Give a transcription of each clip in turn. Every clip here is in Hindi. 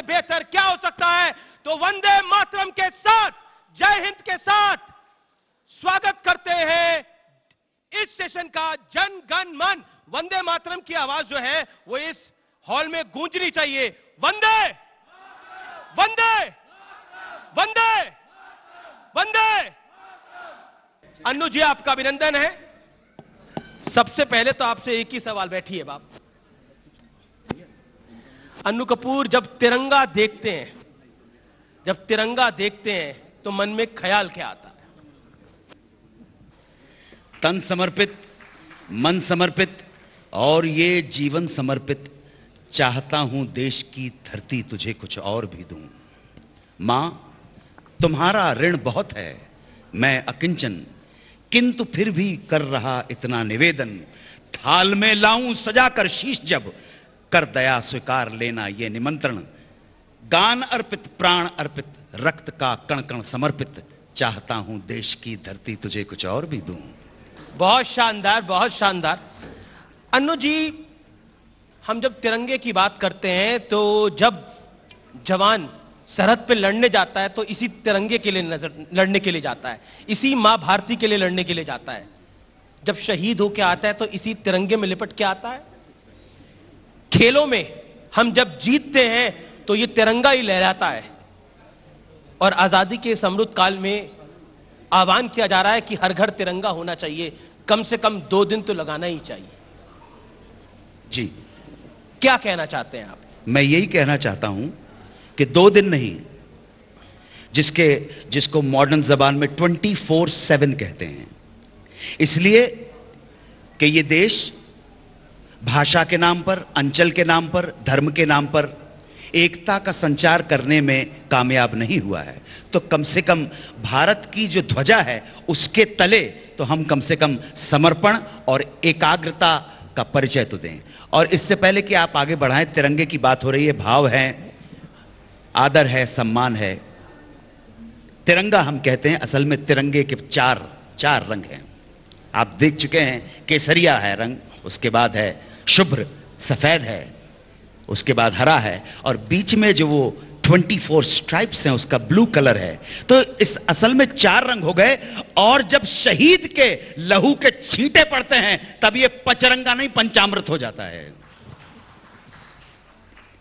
इससे बेहतर क्या हो सकता है। तो वंदे मातरम के साथ, जय हिंद के साथ स्वागत करते हैं इस सेशन का। जन गण मन, वंदे मातरम की आवाज जो है वो इस हॉल में गूंजनी चाहिए। वंदे वंदे वंदे वंदे। अन्नू जी, आपका अभिनंदन है। सबसे पहले तो आपसे एक ही सवाल, बैठिए बाप। अन्नू कपूर, जब तिरंगा देखते हैं तो मन में ख्याल क्या आता है? तन समर्पित, मन समर्पित और ये जीवन समर्पित, चाहता हूं देश की धरती तुझे कुछ और भी दूं। मां, तुम्हारा ऋण बहुत है, मैं अकिंचन, किंतु फिर भी कर रहा इतना निवेदन। थाल में लाऊं सजाकर शीश, जब कर दया स्वीकार लेना ये निमंत्रण। गान अर्पित, प्राण अर्पित, रक्त का कण कण समर्पित, चाहता हूं देश की धरती तुझे कुछ और भी दूं। बहुत शानदार, बहुत शानदार। अन्नू जी, हम जब तिरंगे की बात करते हैं तो जब जवान सरहद पे लड़ने जाता है तो इसी तिरंगे के लिए लड़ने के लिए जाता है, इसी मां भारती के लिए लड़ने के लिए जाता है। जब शहीद होकर आता है तो इसी तिरंगे में लिपट के आता है। खेलों में हम जब जीतते हैं तो ये तिरंगा ही लहराता है। और आजादी के इस अमृत काल में आह्वान किया जा रहा है कि हर घर तिरंगा होना चाहिए, कम से कम 2 दिन तो लगाना ही चाहिए। जी, क्या कहना चाहते हैं आप? मैं यही कहना चाहता हूं कि 2 दिन नहीं, जिसको मॉडर्न जबान में 24/7 कहते हैं, इसलिए कि ये देश भाषा के नाम पर, अंचल के नाम पर, धर्म के नाम पर एकता का संचार करने में कामयाब नहीं हुआ है। तो कम से कम भारत की जो ध्वजा है उसके तले तो हम कम से कम समर्पण और एकाग्रता का परिचय तो दें। और इससे पहले कि आप आगे बढ़ाएं, तिरंगे की बात हो रही है, भाव है, आदर है, सम्मान है। तिरंगा हम कहते हैं, असल में तिरंगे के चार रंग हैं। आप देख चुके हैं, केसरिया है रंग, उसके बाद है शुभ्र सफेद है, उसके बाद हरा है, और बीच में जो वो 24 स्ट्राइप्स हैं उसका ब्लू कलर है। तो इस असल में 4 रंग हो गए। और जब शहीद के लहू के छींटे पड़ते हैं तब ये पचरंगा नहीं, पंचामृत हो जाता है।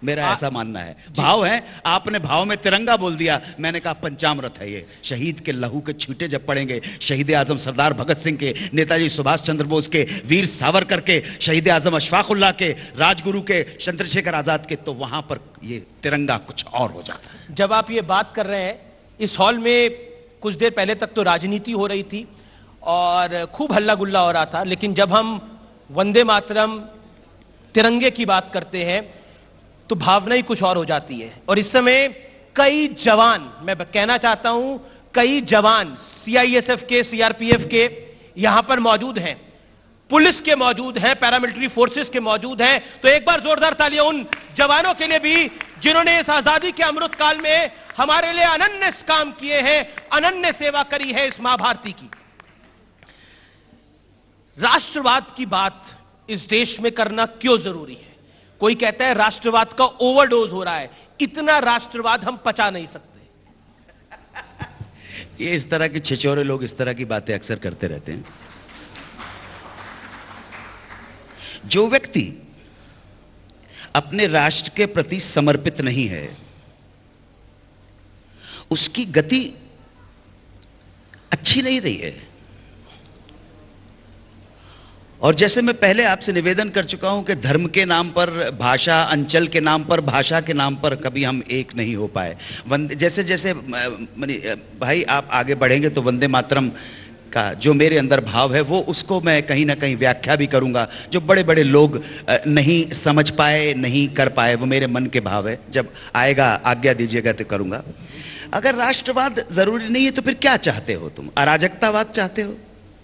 मेरा ऐसा मानना है। भाव है, आपने भाव में तिरंगा बोल दिया, मैंने कहा पंचामृत है ये। शहीद के लहू के छींटे जब पड़ेंगे, शहीद आजम सरदार भगत सिंह के, नेताजी सुभाष चंद्र बोस के, वीर सावरकर के, शहीद आजम अशफाक उल्लाह के, राजगुरु के, चंद्रशेखर आजाद के, तो वहां पर ये तिरंगा कुछ और हो जाता है। जब आप ये बात कर रहे हैं, इस हॉल में कुछ देर पहले तक तो राजनीति हो रही थी और खूब हल्ला गुल्ला हो रहा था, लेकिन जब हम वंदे मातरम, तिरंगे की बात करते हैं तो भावना ही कुछ और हो जाती है। और इस समय कई जवान, मैं कहना चाहता हूं, कई जवान सीआईएसएफ के, सीआरपीएफ के यहां पर मौजूद हैं, पुलिस के मौजूद हैं, पैरामिलिट्री फोर्सेस के मौजूद हैं। तो एक बार जोरदार तालियां उन जवानों के लिए भी जिन्होंने इस आजादी के अमृत काल में हमारे लिए अनन्य काम किए हैं, अनन्य सेवा करी है इस मां भारती की। राष्ट्रवाद की बात इस देश में करना क्यों जरूरी है? कोई कहता है राष्ट्रवाद का ओवरडोज हो रहा है, इतना राष्ट्रवाद हम पचा नहीं सकते। ये इस तरह के छिछोरे लोग इस तरह की बातें अक्सर करते रहते हैं। जो व्यक्ति अपने राष्ट्र के प्रति समर्पित नहीं है, उसकी गति अच्छी नहीं रही है। और जैसे मैं पहले आपसे निवेदन कर चुका हूं कि धर्म के नाम पर, भाषा, अंचल के नाम पर, भाषा के नाम पर कभी हम एक नहीं हो पाए। जैसे जैसे भाई आप आगे बढ़ेंगे तो वंदे मातरम का जो मेरे अंदर भाव है वो, उसको मैं कहीं ना कहीं व्याख्या भी करूंगा, जो बड़े बड़े लोग नहीं समझ पाए, नहीं कर पाए, वो मेरे मन के भाव है। जब आएगा, आज्ञा दीजिएगा तो करूंगा। अगर राष्ट्रवाद जरूरी नहीं है तो फिर क्या चाहते हो तुम? अराजकतावाद चाहते हो?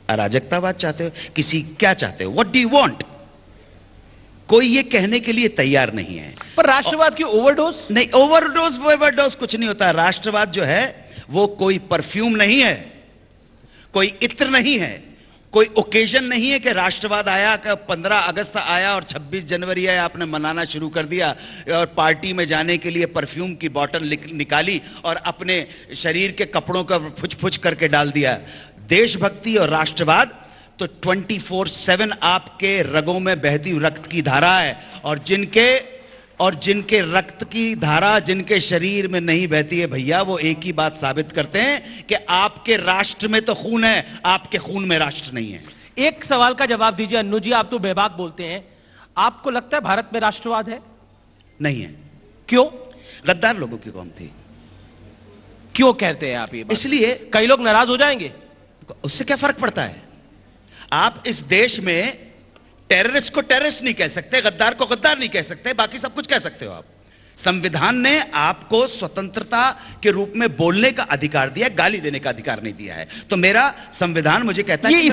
अराजकतावाद चाहते हो? किसी क्या चाहते हो? What do you want? कोई ये कहने के लिए तैयार नहीं है। पर राष्ट्रवाद की ओवरडोज नहीं, ओवरडोज कुछ नहीं होता। राष्ट्रवाद जो है वो कोई परफ्यूम नहीं है, कोई इत्र नहीं है, कोई ओकेजन नहीं है कि राष्ट्रवाद आया, कि 15 अगस्त आया और 26 जनवरी आया, आपने मनाना शुरू कर दिया और पार्टी में जाने के लिए परफ्यूम की बोतल निकाली और अपने शरीर के कपड़ों का फुच-फुच करके डाल दिया। देशभक्ति और राष्ट्रवाद तो 24/7 आपके रगों में बहती हुई रक्त की धारा है, और जिनके रक्त की धारा जिनके शरीर में नहीं बहती है भैया, वो एक ही बात साबित करते हैं कि आपके राष्ट्र में तो खून है, आपके खून में राष्ट्र नहीं है। एक सवाल का जवाब दीजिए अन्नू जी, आप तो बेबाक बोलते हैं, आपको लगता है भारत में राष्ट्रवाद है? नहीं है। क्यों? गद्दार लोगों की कौम थी। क्यों कहते हैं आप ये बात? इसलिए कई लोग नाराज हो जाएंगे। उससे क्या फर्क पड़ता है? आप इस देश में टेररिस्ट को टेररिस्ट नहीं कह सकते, गद्दार को गद्दार नहीं कह सकते, बाकी सब कुछ कह सकते हो आप। संविधान ने आपको स्वतंत्रता के रूप में बोलने का अधिकार दिया, गाली देने का अधिकार नहीं दिया है। तो मेरा संविधान मुझे कहता है कि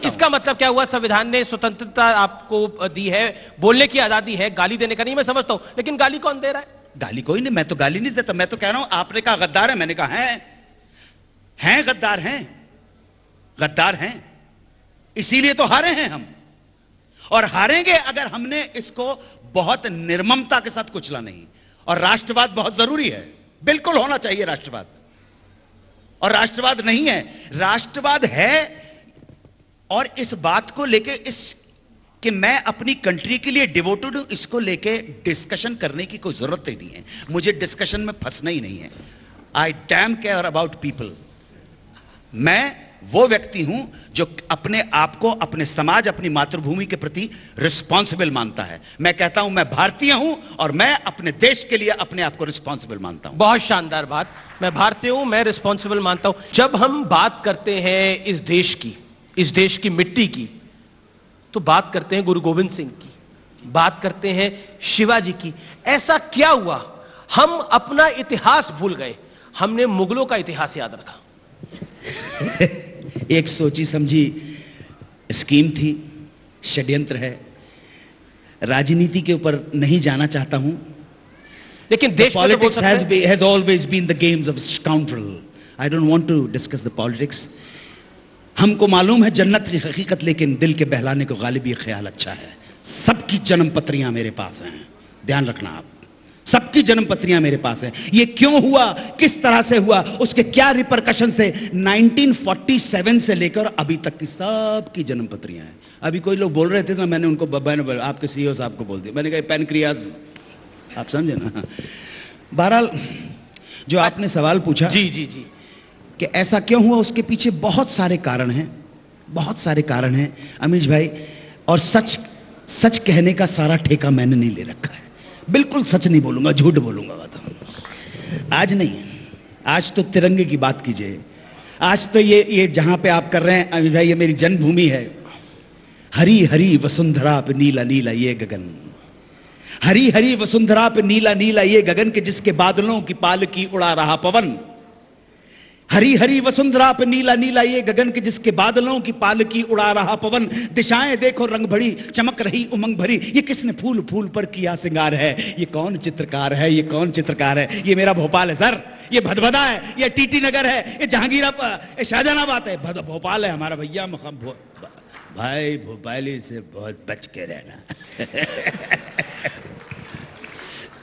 इसका मतलब क्या हुआ? संविधान ने स्वतंत्रता आपको दी है, बोलने की आजादी है, गाली देने का नहीं, मैं समझता हूं, लेकिन गाली कौन दे रहा है? गाली कोई नहीं, मैं तो गाली नहीं देता, मैं तो कह रहा हूं आपने कहा गद्दार है, मैंने कहा हैं गद्दार हैं, गद्दार हैं, इसीलिए तो हारे हैं हम, और हारेंगे अगर हमने इसको बहुत निर्ममता के साथ कुचला नहीं। और राष्ट्रवाद बहुत जरूरी है, बिल्कुल होना चाहिए राष्ट्रवाद, और राष्ट्रवाद नहीं है, राष्ट्रवाद है। और इस बात को लेके कि मैं अपनी कंट्री के लिए डिवोटेड हूं, इसको लेके डिस्कशन करने की कोई जरूरत ही नहीं है, मुझे डिस्कशन में फंसना ही नहीं है। आई डैम केयर अबाउट पीपल। मैं वो व्यक्ति हूं जो अपने आप को, अपने समाज, अपनी मातृभूमि के प्रति रिस्पॉन्सिबल मानता है। मैं कहता हूं मैं भारतीय हूं और मैं अपने देश के लिए अपने आप को रिस्पॉन्सिबल मानता हूं। बहुत शानदार बात, मैं भारतीय हूं, मैं रिस्पॉन्सिबल मानता हूं। जब हम बात करते हैं इस देश की मिट्टी की, तो बात करते हैं गुरु गोविंद सिंह की, बात करते हैं शिवाजी की। ऐसा क्या हुआ हम अपना इतिहास भूल गए? हमने मुगलों का इतिहास याद रखा। एक सोची समझी स्कीम थी, षड्यंत्र है, राजनीति के ऊपर नहीं जाना चाहता हूं, लेकिन देश politics has always been the games of scoundrel. I don't want to discuss the politics. हमको मालूम है जन्नत की हकीकत, लेकिन दिल के बहलाने को गालिब ये ख्याल अच्छा है। सबकी जन्म पत्रियां मेरे पास हैं, ध्यान रखना आप, सबकी जन्म पत्रियां मेरे पास हैं। ये क्यों हुआ, किस तरह से हुआ, उसके क्या रिपरकशन से 1947 से लेकर अभी तक की सबकी जन्म पत्रियां हैं। अभी कोई लोग बोल रहे थे ना, मैंने उनको आपके सीईओ साहब को बोल दिया, मैंने कहा पैनक्रियाज, आप समझे ना। बहरहाल जो आपने सवाल पूछा जी जी जी कि ऐसा क्यों हुआ, उसके पीछे बहुत सारे कारण हैं, बहुत सारे कारण हैं अमीश भाई। और सच कहने का सारा ठेका मैंने नहीं ले रखा है, बिल्कुल सच नहीं बोलूंगा, झूठ बोलूंगा। आज नहीं, आज तो तिरंगे की बात कीजिए। आज तो ये जहां पे आप कर रहे हैं अमीश भाई, ये मेरी जन्मभूमि है। हरी हरी वसुंधरा पे नीला नीला ये गगन, हरी हरी वसुंधरा पे नीला नीला ये गगन के जिसके बादलों की पालकी उड़ा रहा पवन। हरी हरी वसुंधरा पे नीला नीला ये गगन के जिसके बादलों की पालकी उड़ा रहा पवन। दिशाएं देखो रंग भरी, चमक रही उमंग भरी, ये किसने फूल फूल पर किया सिंगार है, ये कौन चित्रकार है, ये कौन चित्रकार है। ये मेरा भोपाल है सर, ये भदभदा है, ये टीटी नगर है, ये जहांगीर शाहजहानाबाद है, भोपाल है हमारा भैया। भाई भोपाली से बहुत बच के रहना।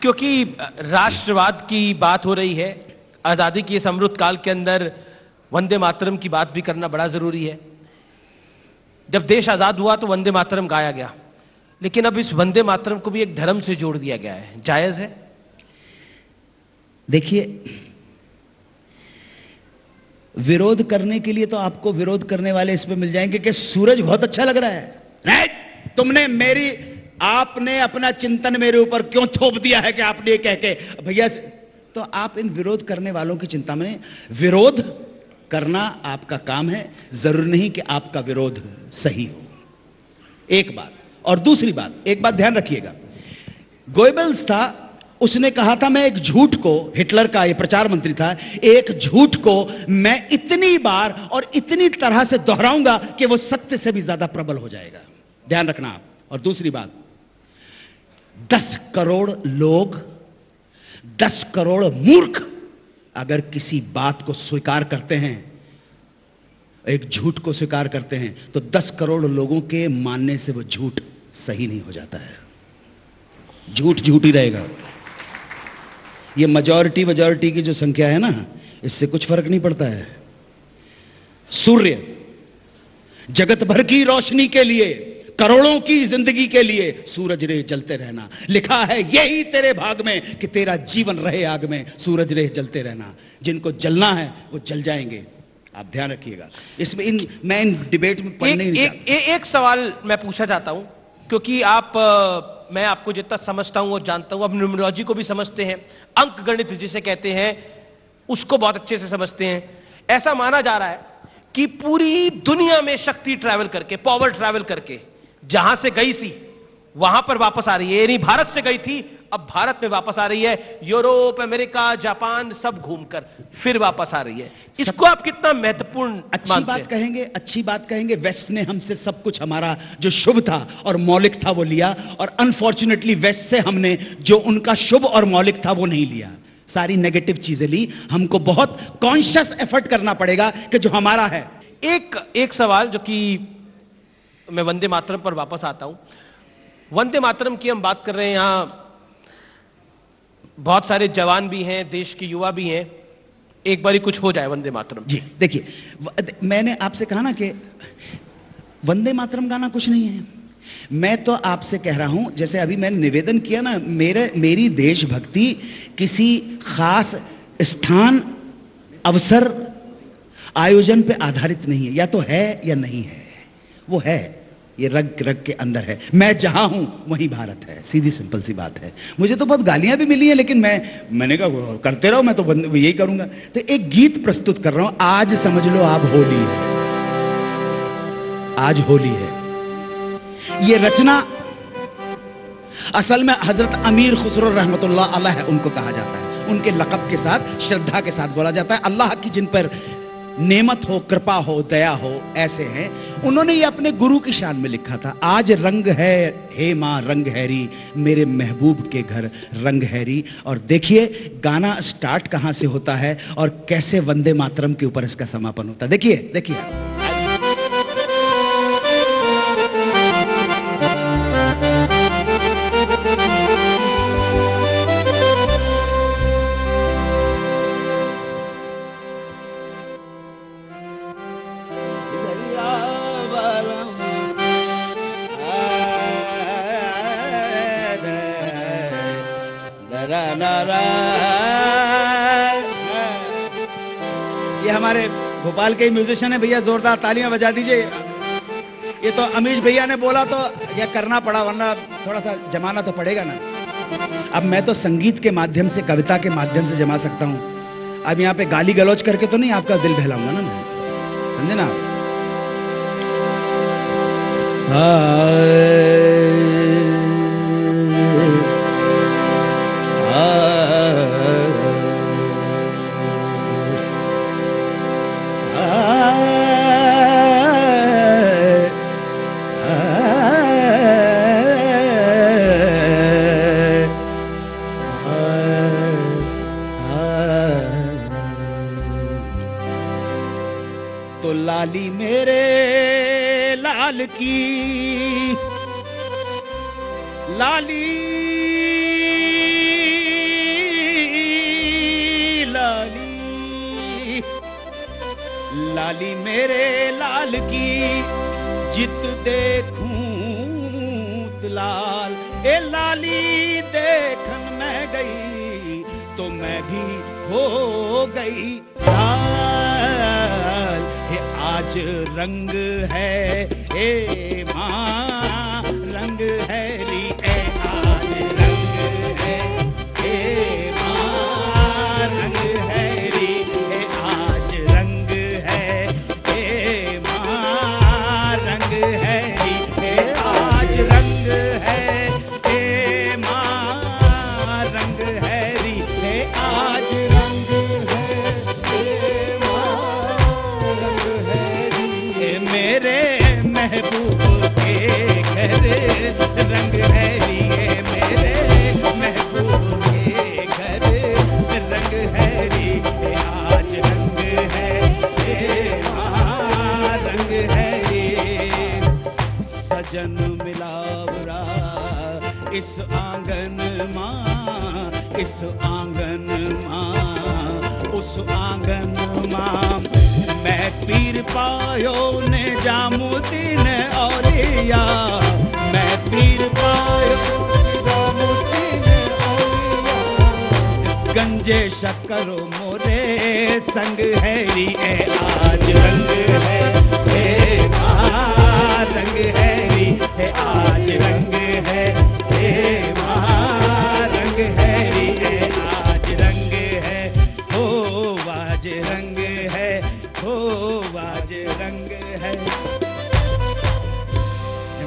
क्योंकि राष्ट्रवाद की बात हो रही है, आजादी की इस अमृत काल के अंदर वंदे मातरम की बात भी करना बड़ा जरूरी है। जब देश आजाद हुआ तो वंदे मातरम गाया गया, लेकिन अब इस वंदे मातरम को भी एक धर्म से जोड़ दिया गया है, जायज है? देखिए, विरोध करने के लिए तो आपको विरोध करने वाले इसमें मिल जाएंगे कि सूरज बहुत अच्छा लग रहा है। नहीं, आपने अपना चिंतन मेरे ऊपर क्यों थोप दिया है कि आपने कह के भैया, तो आप इन विरोध करने वालों की चिंता में, विरोध करना आपका काम है, जरूर नहीं कि आपका विरोध सही हो। एक बात, और दूसरी बात, एक बात ध्यान रखिएगा, गोएबल्स था, उसने कहा था मैं एक झूठ को, हिटलर का ये प्रचार मंत्री था, एक झूठ को मैं इतनी बार और इतनी तरह से दोहराऊंगा कि वो सत्य से भी ज्यादा प्रबल हो जाएगा। ध्यान रखना आप। और दूसरी बात, 10 करोड़ लोग, 10 करोड़ मूर्ख अगर किसी बात को स्वीकार करते हैं एक झूठ को स्वीकार करते हैं तो 10 करोड़ लोगों के मानने से वो झूठ सही नहीं हो जाता है। झूठ झूठ ही रहेगा। ये मेजॉरिटी की जो संख्या है ना, इससे कुछ फर्क नहीं पड़ता है। सूर्य जगत भर की रोशनी के लिए, करोड़ों की जिंदगी के लिए सूरज रे जलते रहना। लिखा है यही तेरे भाग में कि तेरा जीवन रहे आग में, सूरज रे जलते रहना। जिनको जलना है वो जल जाएंगे, आप ध्यान रखिएगा। इसमें मैं इन डिबेट में पढ़ने नहीं चाहता। एक सवाल मैं पूछना चाहता हूं, क्योंकि मैं आपको जितना समझता हूं और जानता हूं, आप न्यूमरोलॉजी को भी समझते हैं, अंक गणित जिसे कहते हैं उसको बहुत अच्छे से समझते हैं। ऐसा माना जा रहा है कि पूरी दुनिया में शक्ति ट्रैवल करके, पावर ट्रैवल करके जहां से गई थी वहां पर वापस आ रही है। यानी भारत से गई थी, अब भारत में वापस आ रही है, यूरोप, अमेरिका, जापान सब घूमकर फिर वापस आ रही है। इसको आप कितना महत्वपूर्ण अच्छी बात कहेंगे। वेस्ट ने हमसे सब कुछ, हमारा जो शुभ था और मौलिक था वो लिया, और अनफॉर्चुनेटली वेस्ट से हमने जो उनका शुभ और मौलिक था वो नहीं लिया, सारी नेगेटिव चीजें ली। हमको बहुत कॉन्शियस एफर्ट करना पड़ेगा कि जो हमारा है। एक सवाल जो कि मैं वंदे मातरम पर वापस आता हूं। वंदे मातरम की हम बात कर रहे हैं, यहां बहुत सारे जवान भी हैं, देश के युवा भी हैं। एक बारी कुछ हो जाए वंदे मातरम। जी देखिए, मैंने आपसे कहा ना कि वंदे मातरम गाना कुछ नहीं है। मैं तो आपसे कह रहा हूं, जैसे अभी मैंने निवेदन किया ना, मेरी देशभक्ति किसी खास स्थान, अवसर, आयोजन पे आधारित नहीं है। या तो है या नहीं है, वो है, ये रग रग के अंदर है। मैं जहां हूं वहीं भारत है, सीधी सिंपल सी बात है। मुझे तो बहुत गालियां भी मिली हैं, लेकिन मैंने कहा करते रहो, मैं तो यही करूंगा। तो एक गीत प्रस्तुत कर रहा हूं। आज समझ लो आप होली है, आज होली है। ये रचना असल में हजरत अमीर खुसरो रहमतुल्लाह अलैह है, उनको कहा जाता है। उनके लक़ब के साथ, श्रद्धा के साथ बोला जाता है। अल्लाह की जिन पर नेमत हो, कृपा हो, दया हो, ऐसे हैं। उन्होंने ये अपने गुरु की शान में लिखा था। आज रंग है हे मां रंग हैरी, मेरे महबूब के घर रंग हैरी। और देखिए गाना स्टार्ट कहां से होता है और कैसे वंदे मातरम के ऊपर इसका समापन होता है। देखिए ये हमारे भोपाल के ही म्यूजिशियन है भैया, जोरदार तालियां बजा दीजिए। ये तो अमीश भैया ने बोला तो यह करना पड़ा, वरना थोड़ा सा जमाना तो पड़ेगा ना। अब मैं तो संगीत के माध्यम से, कविता के माध्यम से जमा सकता हूं। अब यहां पे गाली गलौज करके तो नहीं आपका दिल बहलाऊंगा ना मैं, समझे ना। तो लाली मेरे लाल की, लाली लाली लाली मेरे लाल की, जित देखूं लाल। ए लाली देखन मैं गई तो मैं भी हो गई लाल। आज रंग है ए मां रंग है री, आज रंग है ए मां रंग है री, आज रंग है ए मां रंग है री, आज रंग है ए मां रंग है री, आज रंग है ए मां रंग है री, मेरे महबूब के घर रंग मां, इस आंगन मां, उस आंगन मां। मैं पीर पायो ने जामुदीन औलिया, मैं पीर पायो जामुदीन औलिया। गंजे शक्कर मोरे संग हैरी ए आज रंग है, हे मां रंग हैरी है आज रंग है, हे मां रंग हैरी है आज रंग है, हो आज रंग है, हो आज रंग है।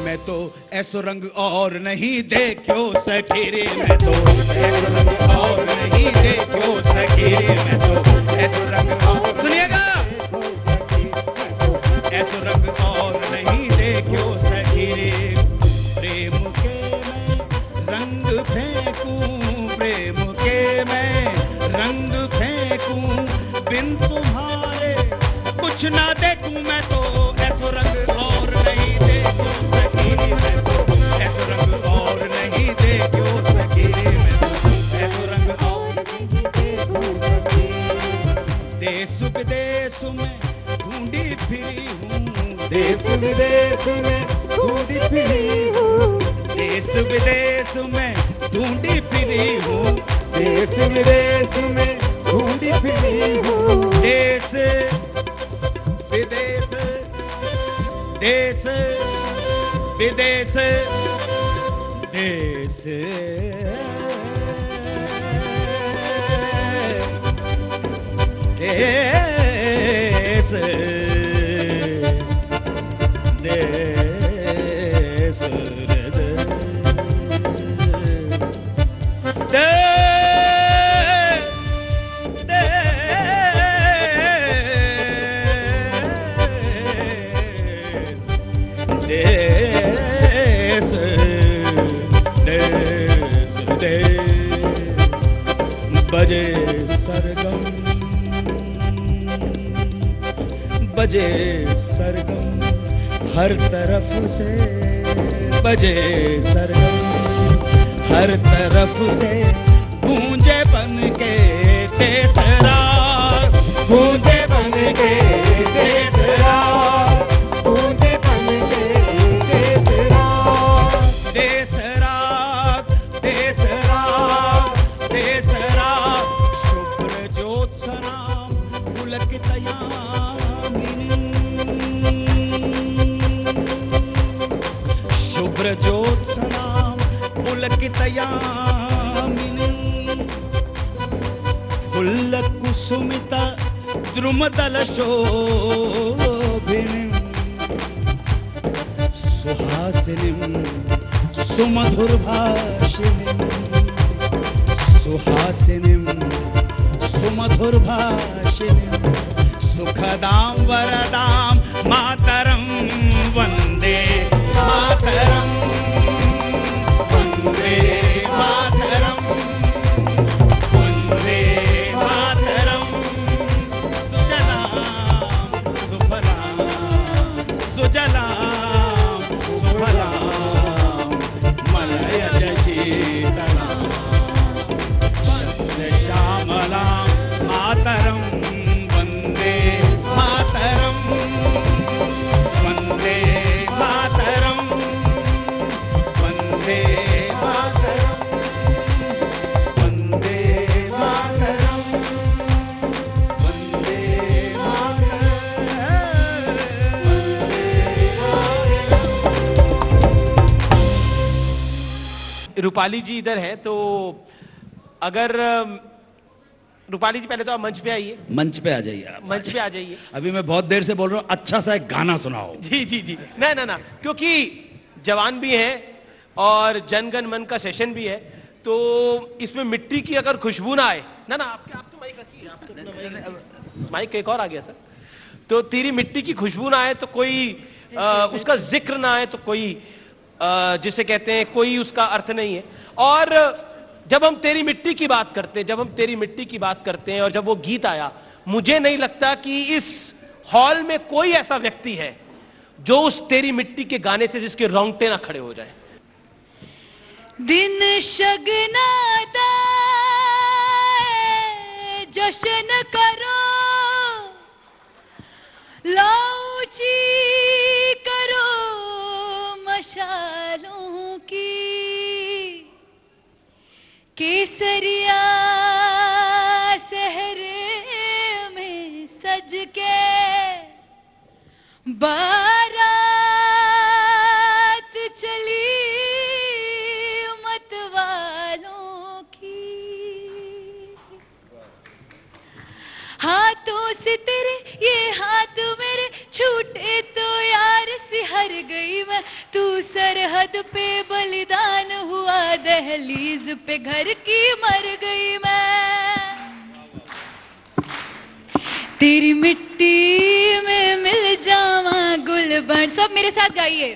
मैं तो ऐसो रंग और नहीं देखो सखी रे, मैं तो ऐसो रंग और नहीं देखो सखी रे, मैं तो ऐसो रंग और, सुनिएगा, ऐसो रंग और नहीं देखो सखी रे। प्रेम के मैं रंग फेंकूं, प्रेम के मैं रंग फेंकूं, बिन तुम्हारे कुछ ना देखूं। मैं तो ऐसो रंग और नहीं देखो सखी रे, मैं तो ऐसो रंग और नहीं देखो सखी रे, मैं तो ऐसो रंग और नहीं देखो सखी। देश विदेश में ढूंढी फिरी हूँ, देश विदेश में ढूंढी फिरी हूँ, देश विदेश में ढूंढी फिरी हूँ, देश विदेश में ढूंढी फिरी हूँ। देश विदेश, देश विदेश, देश देश, बजे सरगम, बजे सरगम हर तरफ से, बजे सरगम हर तरफ से, गूंजे बन के तेतरा, गूंजे बन के तेतरा, गूंजे बन के तेतरा। देश रात, देश रात, देश रात, शुभ्र ज्योत्सना पुलकित यामिनी, शुभ्र ज्योत्सना पुलकित यामिनी, फुल्ल कुसुमित द्रुमदल शोभिनी, सुहासिनी सुमधुर भाषिनी, सुहासिनी सुमधुर भाषिनी, सुखदां वरदां मातरं वन्दे मातरं, वन्दे मातरं, वन्दे मातरं। सुजलां सुफलां, सुजलां सुफलां, मलयज शीतलां, श्यामलां मातरं वन्दे मातरं, वन्दे मातरं, वन्दे मातरं, वन्दे मातरं, वन्दे मातरं। रूपाली जी इधर है, तो अगर रूपाली जी पहले तो आप मंच पे आइए, मंच पे आ जाइए आप, मंच पे आ जाइए। अभी मैं बहुत देर से बोल रहा हूँ, अच्छा सा एक गाना सुनाओ। जी जी जी, ना ना ना, क्योंकि जवान भी हैं और जनगण मन का सेशन भी है, तो इसमें मिट्टी की अगर खुशबू ना आए, ना ना आपके, आप तो माइक रखिए, आप तो माइक एक और आ गया सर, तो तेरी मिट्टी की खुशबू ना आए तो कोई उसका जिक्र ना आए तो कोई जिसे कहते हैं कोई उसका अर्थ नहीं है। और जब हम तेरी मिट्टी की बात करते हैं, जब हम तेरी मिट्टी की बात करते हैं और जब वो गीत आया, मुझे नहीं लगता कि इस हॉल में कोई ऐसा व्यक्ति है जो उस तेरी मिट्टी के गाने से जिसके रोंगटे ना खड़े हो जाए। दिन शगनादा जश्न करो, लाऊची करो मशालों की, केसरिया सहरे में सज के बारात चली मतवालों की। हाथों से तेरे ये हाथ मेरे छूटे तो यार सिहर गई मैं, तू सरहद पे बलिदान हुआ, दहलीज पे घर की मर गई मैं। तेरी मिट्टी में मिल जावा गुल बन, सब मेरे साथ गाइए।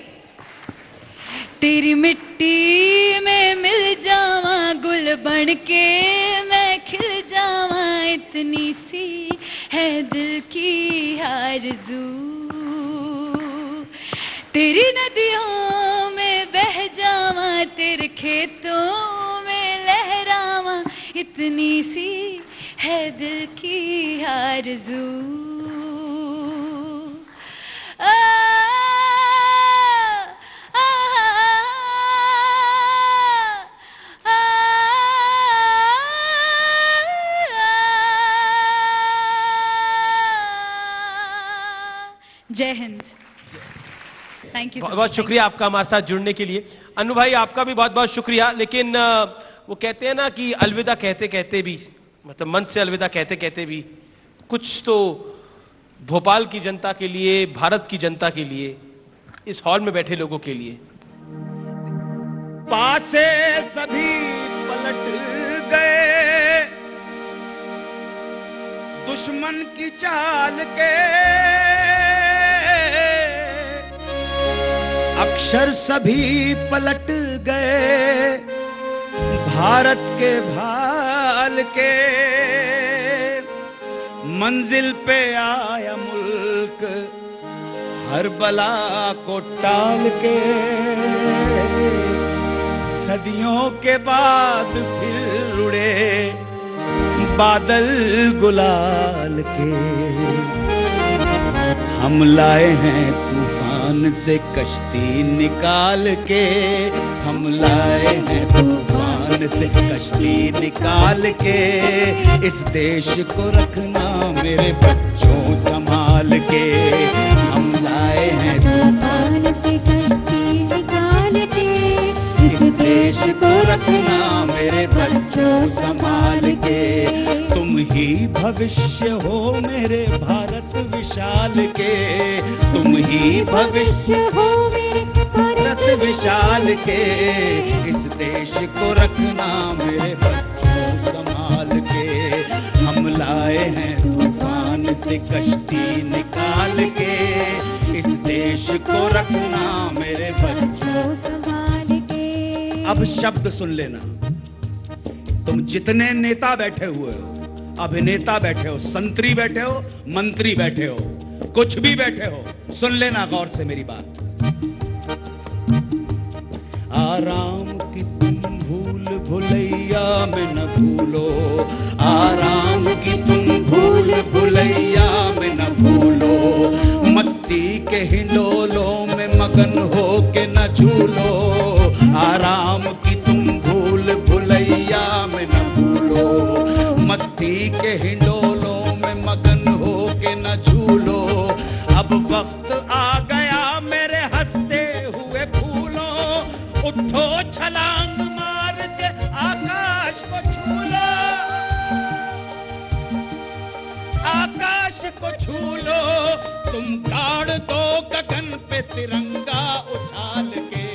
तेरी मिट्टी में मिल जावा गुल बन के मैं खिल जावा, इतनी सी है दिल की आरज़ू। तेरी नदियों में बह जावा, तेरे खेतों में लहरावा, इतनी सी है दिल की आरज़ू। जय हिंद। Thank you. बहुत बहुत शुक्रिया आपका हमारे साथ जुड़ने के लिए। अनु भाई आपका भी बहुत बहुत शुक्रिया। लेकिन वो कहते हैं ना कि अलविदा कहते कहते भी, मतलब मन से अलविदा कहते कहते भी कुछ तो भोपाल की जनता के लिए, भारत की जनता के लिए, इस हॉल में बैठे लोगों के लिए। पासे सभी पलट गए दुश्मन की चाल के, अक्षर सभी पलट गए भारत के भाल के। मंजिल पे आया मुल्क हर बला को टाल के, सदियों के बाद फिर उड़े बादल गुलाल के। हम लाए हैं तूफान से कश्ती निकाल के, हम लाए हैं तूफान से कश्ती निकाल के। इस देश को रखना मेरे बच्चों संभाल के, हम लाए हैं तूफान से कश्ती निकाल के। इस देश को रखना मेरे बच्चों संभाल के। तुम ही भविष्य हो मेरे भारत विशाल के, तुम ही भविष्य हो मेरे भारत विशाल के। इस देश को रखना मेरे बच्चों संभाल के, हम लाए हैं तूफान से कश्ती निकाल के। इस देश को रखना मेरे बच्चों संभाल के। अब शब्द सुन लेना, तुम जितने नेता बैठे हुए हो, अभिनेता बैठे हो, संतरी बैठे हो, मंत्री बैठे हो, कुछ भी बैठे हो, सुन लेना गौर से मेरी बात। आराम की तुम भूल भुलैया में न भूलो, आराम की तुम भूल भुलैया में न भूलो। मस्ती के हिंडोलों में मगन हो के न झूलो, आराम की तुम भूल भुलैया में न भूलो। मस्ती के हिंडोलों में मगन हो के न झूलो। अब वक्त आ गया मेरे हंसते हुए फूलों, उठो छलांग मार के आकाश को छू लो, आकाश को छू लो। तुम गाड़ दो गगन पे तिरंगा उछाल के,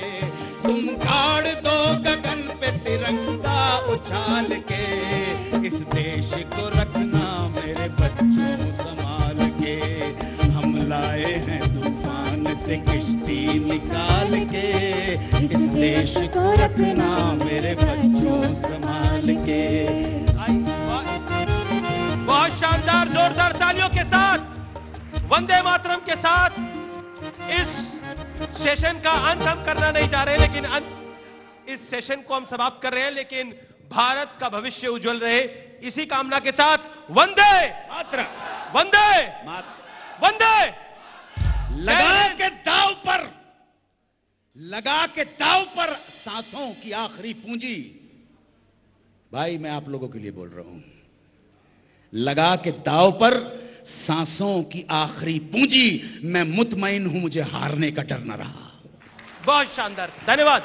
तुम गाड़ दो गगन पे तिरंगा उछाल के। इस देश को रखना मेरे बच्चों संभाल के, हम लाए हैं तूफान से कश्ती निकाल के। इस देश को रखना मेरे बच्चों संभाल के। बहुत शानदार जोरदार तालियों के साथ, वंदे मातरम के साथ इस सेशन का अंत हम करना नहीं चाह रहे, लेकिन इस सेशन को हम समाप्त कर रहे हैं, लेकिन भारत का भविष्य उज्जवल रहे, इसी कामना के साथ वंदे मातरम, वंदे वंदे। लगा के दाव पर सांसों की आखिरी पूंजी, भाई मैं आप लोगों के लिए बोल रहा हूं, लगा के दाव पर सांसों की आखिरी पूंजी, मैं मुतमईन हूं मुझे हारने का डर न रहा। बहुत शानदार, धन्यवाद।